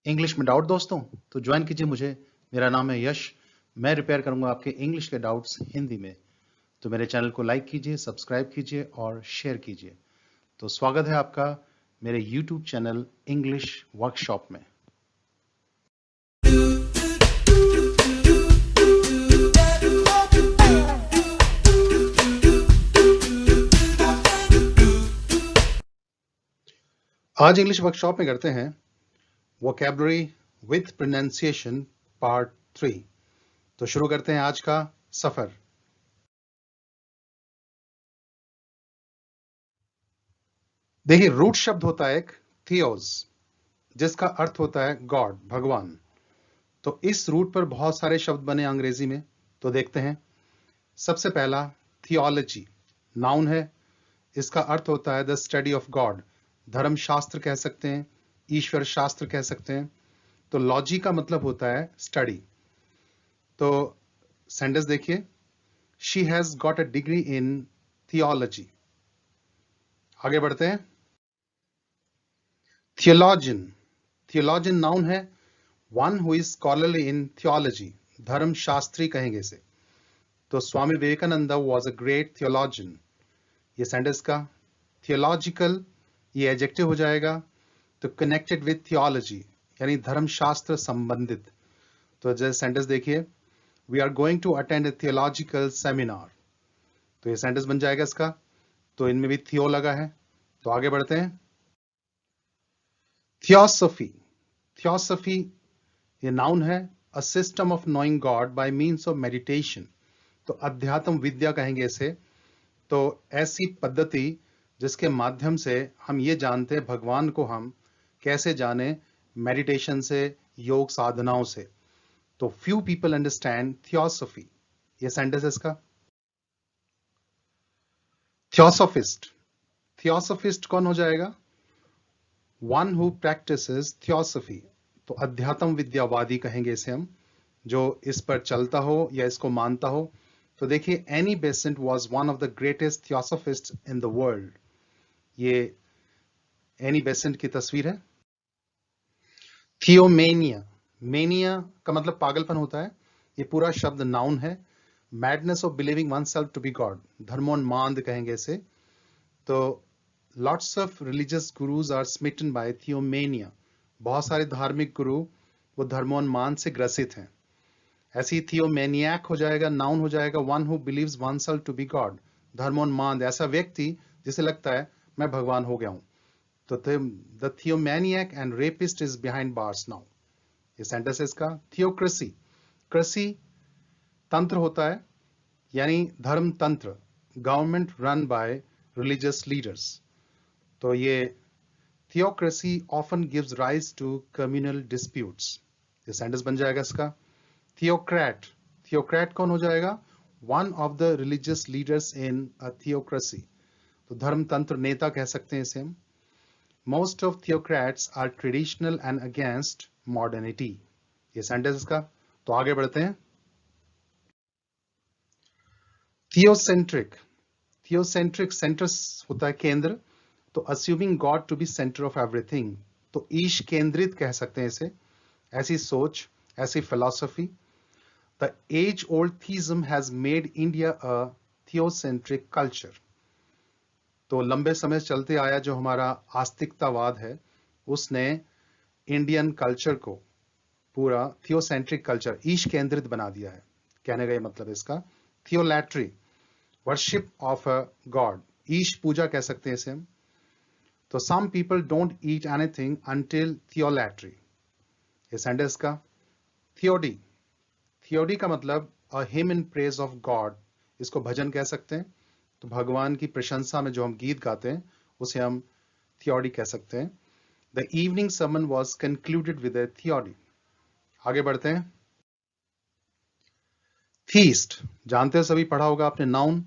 English में doubt दोस्तों तो ज्वाइन कीजिए मुझे। मेरा नाम है यश। मैं रिपेयर करूंगा आपके इंग्लिश के डाउट्स हिंदी में। तो मेरे चैनल को लाइक कीजिए, सब्सक्राइब कीजिए और शेयर कीजिए। तो स्वागत है आपका मेरे यूट्यूब चैनल इंग्लिश वर्कशॉप में। आज इंग्लिश वर्कशॉप में करते हैं वोकैबुलरी विथ प्रोनाउंसिएशन पार्ट 3। तो शुरू करते हैं आज का सफर। देखिए, रूट शब्द होता है एक थियोस, जिसका अर्थ होता है गॉड, भगवान। तो इस रूट पर बहुत सारे शब्द बने अंग्रेजी में। तो देखते हैं। सबसे पहला थियोलॉजी नाउन है। इसका अर्थ होता है द स्टडी ऑफ गॉड। धर्म शास्त्र कह सकते हैं, ईश्वर शास्त्र कह सकते हैं। तो लॉजी का मतलब होता है स्टडी। तो सेंटेंस देखिए, she has got a degree in theology. आगे बढ़ते हैं। थियोलॉजियन, थियोलॉजियन नाउन है, one who is scholarly in theology. धर्म शास्त्री कहेंगे इसे। तो Swami Vivekananda was a great theologian. ये सेंटेंस का थियोलॉजिकल ये एडजेक्टिव हो जाएगा। तो कनेक्टेड विथ थियोलॉजी यानी धर्मशास्त्र संबंधित। तो जैसे सेंटेंस देखिए, we are going to attend a theological seminar. तो ये सेंटेंस बन जाएगा इसका। तो इनमें भी थियो लगा है। तो आगे बढ़ते हैं। थियोसॉफी, थियोसॉफी ये नाउन है, a system of knowing God by means of meditation. तो अध्यात्म विद्या कहेंगे इसे। तो ऐसी पद्धति जिसके माध्यम से हम ये जानते हैं भगवान को हम कैसे जाने, मेडिटेशन से, योग साधनाओं से। तो फ्यू पीपल अंडरस्टैंड थियोसॉफी। ये सेंटेंस है इसका। थियोसॉफिस्ट, थियोसॉफिस्ट कौन हो जाएगा? One who practices theosophy. तो अध्यात्म विद्यावादी कहेंगे इसे हम, जो इस पर चलता हो या इसको मानता हो। तो देखिए, Annie Besant was one of the greatest theosophist in the world. ये एनी बेसेंट की तस्वीर है। थियोमेनिया, मेनिया का मतलब पागलपन होता है। ये पूरा शब्द नाउन है। Madness of believing oneself to be God, धर्मोन्माद कहेंगे इसे। तो lots of religious gurus are smitten by theomania. बहुत सारे धार्मिक गुरु वो धर्मोन्माद से ग्रसित हैं। ऐसी थियोमेनियाक हो जाएगा, नाउन हो जाएगा, one who believes oneself to be God. धर्मोन्माद ऐसा व्यक्ति जिसे लगता है मैं भगवान हो गया हूं। तो the theomaniac and rapist is behind bars now. ये सेंटेंस है इसका। थियोक्रेसी, कृषि तंत्र होता है यानी धर्म तंत्र, government run by religious leaders. तो ये theocracy often gives rise to communal disputes. ये सेंटेंस बन जाएगा इसका। थियोक्रेट, थियोक्रेट कौन हो जाएगा? One of the religious leaders in a theocracy. तो धर्म तंत्र नेता कह सकते हैं इसे हम। Most of theocrats are traditional and against modernity. ये सेंटेंस का। तो आगे बढ़ते हैं। थियोसेंट्रिक, थियोसेंट्रिक सेंटर होता है केंद्र। तो assuming God to be center of everything, तो ईश केंद्रित कह सकते हैं इसे। ऐसी सोच, ऐसी philosophy. The age-old theism has made India a theocentric culture. तो लंबे समय चलते आया जो हमारा आस्तिकतावाद है, उसने इंडियन कल्चर को पूरा थियोसेंट्रिक कल्चर, ईश केंद्रित बना दिया है। कहने का ये मतलब इसका। Theolatry, worship of a god, ईश पूजा कह सकते हैं इसे हम। तो some people don't eat anything until theolatry. ये सेंटेंस का। थियोडी, थियोडी का मतलब a hymn in praise of God. इसको भजन कह सकते हैं। तो भगवान की प्रशंसा में जो हम गीत गाते हैं उसे हम थियोडी कह सकते हैं। The evening sermon was concluded with a theody. आगे बढ़ते हैं। थीस्ट, जानते हो सभी, पढ़ा होगा आपने। Noun,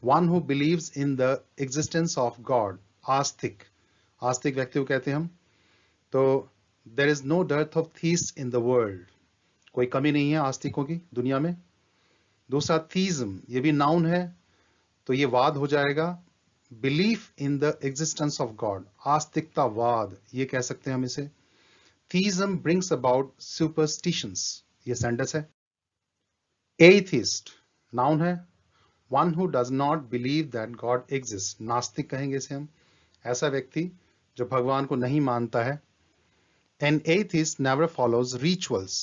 one who believes in the existence of God. आस्तिक, आस्तिक व्यक्ति को कहते हैं हम। तो there is no dearth of theist in the world. कोई कमी नहीं है आस्तिकों की दुनिया में। दूसरा थीज्म, ये भी नाउन है। तो ये वाद हो जाएगा। Belief in the existence of God, आस्तिकतावाद ये कह सकते हैं हम इसे। theism brings about superstitions, ये सेंटेंस है. Atheist नाउन है, one who does not believe that God exists, नास्तिक कहेंगे इसे हम, ऐसा व्यक्ति जो भगवान को नहीं मानता है. An atheist never follows rituals,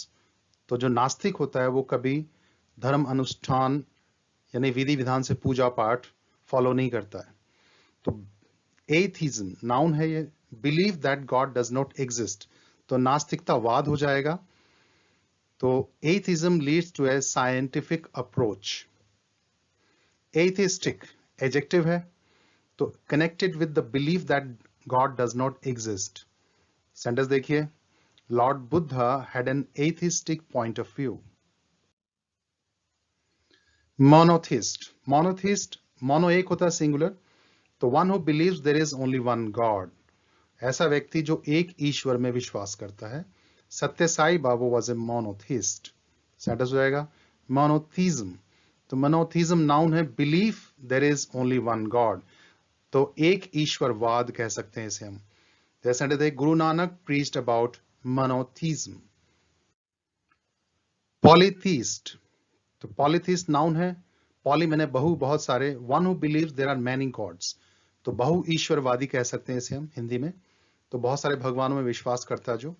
तो जो नास्तिक होता है वो कभी धर्म अनुष्ठान यानी विधि विधान से पूजा पाठ फॉलो नहीं करता है. तो एथिज्म नाउन है ये, believe that God does not exist, तो नास्तिकतावाद हो जाएगा. तो atheism leads to a scientific approach. Atheistic adjective है, तो connected with the belief that God does not exist. Sentence देखिए, Lord Buddha had an atheistic point of view. Monotheist, monotheist mono एक होता है सिंगुलर, तो one who believes there is only one God, ऐसा व्यक्ति जो एक ईश्वर में विश्वास करता है. Satya Sai Babu was a monotheist. Sentence हो जाएगा मोनोथिज्म, तो मोनोथिज्म नाउन है, belief there is only one god, तो एक ईश्वरवाद कह सकते हैं इसे हम. जैसे Guru Nanak preached about monotheism. Polytheist, तो पॉलीथीस्ट नाउन है, पॉली मैंने बहु बहुत सारे, one who believes there are many gods, तो बहु ईश्वरवादी कह सकते हैं इसे हम हिंदी में, तो बहुत सारे भगवानों में विश्वास करता है जो.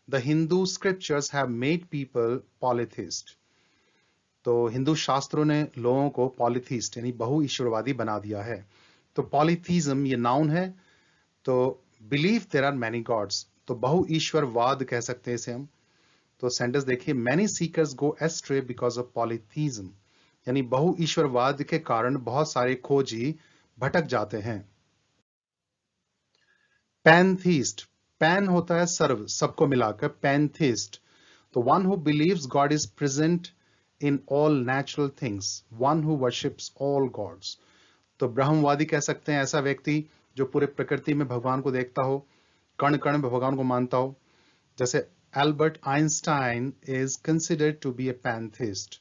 The Hindu scriptures have made people पॉलीथीस्ट, तो हिंदू शास्त्रों ने लोगों को पॉलीथीस्ट यानी बहु ईश्वरवादी बना दिया है. तो पॉलीथीज्म ये नाउन है, तो believe there are many gods, तो बहु ईश्वरवाद कह सकते हैं इसे हम. तो सेंटेंस देखिए, many seekers go ashtray because of polytheism, यानी बहु ईश्वरवाद के कारण बहुत सारे खोजी भटक जाते हैं. पैनथीस्ट, पैन होता है सर्व, सबको मिलाकर, पैनथीस्ट, तो one who believes god is present in all natural things, one who worships all gods, तो ब्रह्मवादी कह सकते हैं ऐसा व्यक्ति जो पूरे प्रकृति में भगवान को देखता हो, कण कण में भगवान को मानता हो. जैसे Albert Einstein is considered to be a pantheist.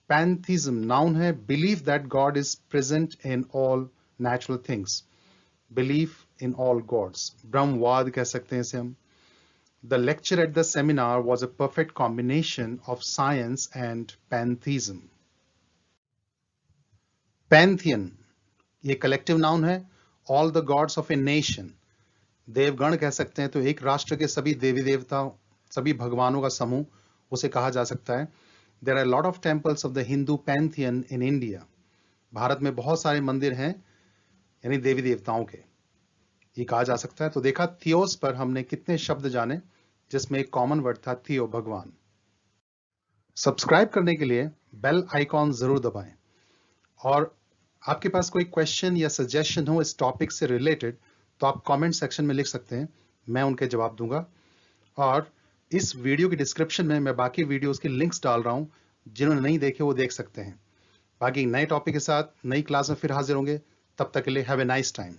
Pantheism noun है, belief that God is present in all natural things, belief in all gods. ब्रह्मवाद कह सकते हैं इसे हम. The lecture at the seminar was a perfect combination of science and pantheism. Pantheon ये collective noun है, all the gods of a nation. Devgan कह सकते हैं, तो एक राष्ट्र के सभी देवी देवताओं, सभी भगवानों का समूह उसे कहा जा सकता है. There are lot of temples of the Hindu pantheon in India, Bharat में बहुत सारे मंदिर हैं यानी देवी देवताओं के, ये कहा जा सकता है. तो देखा थियोस पर हमने कितने शब्द जाने, जिसमें एक कॉमन वर्ड था थियो, भगवान. सब्सक्राइब करने के लिए बेल आइकॉन जरूर दबाएं, और आपके पास कोई क्वेश्चन या सजेशन हो इस टॉपिक से रिलेटेड तो आप कमेंट सेक्शन में लिख सकते हैं, मैं उनके जवाब दूंगा. और इस वीडियो की डिस्क्रिप्शन में मैं बाकी वीडियोस की लिंक्स डाल रहा हूं, जिन्होंने नहीं देखे वो देख सकते हैं. बाकी नए टॉपिक के साथ नई क्लास में फिर हाजिर होंगे, तब तक के लिए हैव ए नाइस टाइम.